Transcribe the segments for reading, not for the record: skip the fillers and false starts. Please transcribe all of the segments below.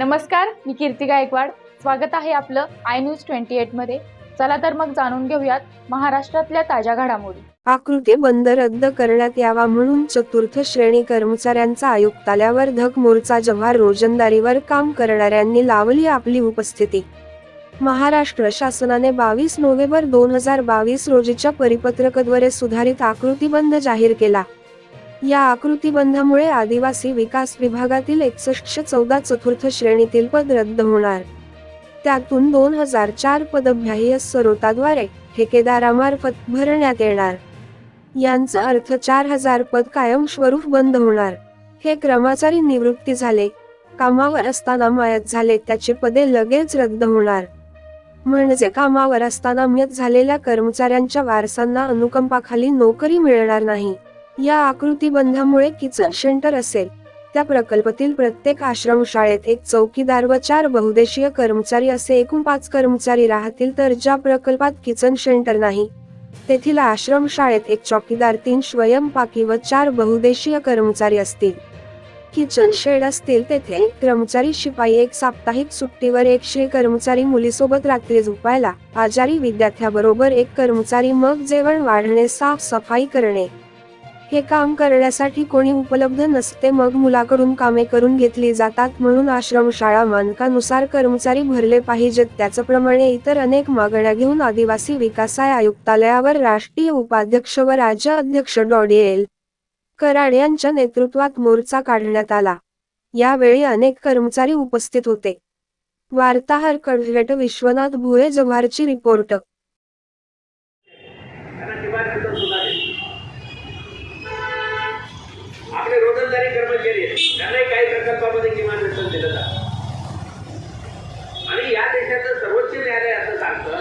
नमस्कार, मी कीर्ती गायकवाड. स्वागत आहे आपलं आय न्यूज 28 मध्ये. चला तर मग जाणून घेऊयात महाराष्ट्रातल्या ताज्या घडामोडी. आकृती बंद रद्द करण्यात यावा म्हणून चतुर्थ श्रेणी कर्मचाऱ्यांचा आयुक्तालयावर धक मोर्चा. जव्हार रोजंदारीवर काम करणाऱ्यांनी लावली आपली उपस्थिती. महाराष्ट्र शासनाने 22 नोव्हेंबर 2022 रोजीच्या परिपत्रकाद्वारे सुधारित आकृतीबंध जाहीर केला. या आकृतीबंधामुळे आदिवासी विकास विभागातील 6114 चतुर्थ श्रेणीतील पद रद्द होणार. त्यातून 2004 पद बाह्य स्रोताद्वारे ठेकेदारामार्फत भरण्यात येणार. यांचा अर्थ 4000 पद कायमस्वरूप बंद होणार. हे कर्मचारी निवृत्ती झाले, कामावर असताना मयत झाले त्याची पदे लगेच रद्द होणार. म्हणजे कामावर असताना मयत झालेल्या कर्मचाऱ्यांच्या वारसांना अनुकंपाखाली नोकरी मिळणार नाही. या आकृतीबंधामुळे किचन सेंटर असेल त्या प्रकल्पातील प्रत्येक आश्रमशाळेत एक चौकीदार व 4 बहुउद्देशीय कर्मचारी असे एकूण 5 कर्मचारी राहतील. तर ज्या प्रकल्पात किचन सेंटर नाही तेथील आश्रमशाळेत एक चौकीदार, 3 स्वयंपाकी व 4 बहुउद्देशीय कर्मचारी असतील. किचन शेड असतील तेथे एक कर्मचारी शिपाई, एक साप्ताहिक सुट्टीवर, एक श्री कर्मचारी मुलीसोबत रात्री झोपायला, आजारी विद्यार्थ्याबरोबर एक कर्मचारी, मग जेवण वाढणे, साफसफाई करणे. हे काम करण्यासाठी कोणी उपलब्ध नसते, मग मुलाकडून कामे करून घेतली जातात. म्हणून आश्रमशाळा मानकानुसार कर्मचारी भरले पाहिजेत. त्याचप्रमाणे इतर अनेक मागण्या घेऊन आदिवासी विकास आयुक्तालयावर राष्ट्रीय उपाध्यक्ष व राज्य अध्यक्ष डॉ.एल. कराड यांच्या नेतृत्वात मोर्चा काढण्यात आला. यावेळी अनेक कर्मचारी उपस्थित होते. वार्ताहर कडवेट विश्वनाथ भुये, जव्हारची रिपोर्ट. आपले रोजंदारी कर्मचारी त्यांनाही काही प्रकल्पामध्ये किमान वेतन दिलं जातं. आणि या देशाचं सर्वोच्च न्यायालय असं सांगतं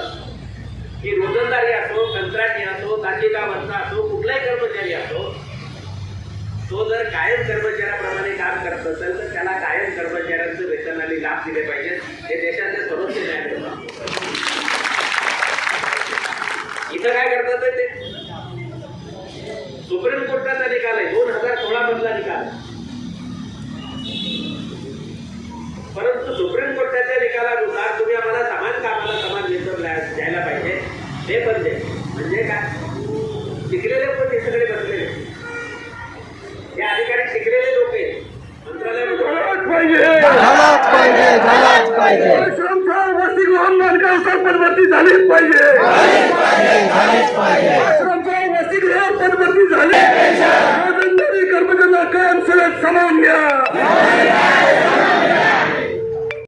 की रोजंदारी असो, कंत्राटी असो, तासिकावरचा असो, कुठलाही कर्मचारी असो, तो जर कायम कर्मचाऱ्याप्रमाणे काम करत असेल तर त्याला कायम कर्मचाऱ्यांचं वेतन आणि लाभ दिले पाहिजेत. हे देशाचे सर्वोच्च न्यायालय इथं काय करतात ते सुप्रीम कोर्टाचा निकाल आहे, 2016 मधला निकाल. परंतु सुप्रीम कोर्टाच्या निकालानुसार तुम्ही आम्हाला समान कामाला समान वेतन द्यायला पाहिजे. ते पण दे म्हणजे काय, शिकलेले पण हे सगळे बसलेले, हे अधिकारी शिकलेले लोक आहेत. पदभरती झालीच पाहिजे. कर्मचाऱ्यांना कायम सगळ्यात समान घ्या.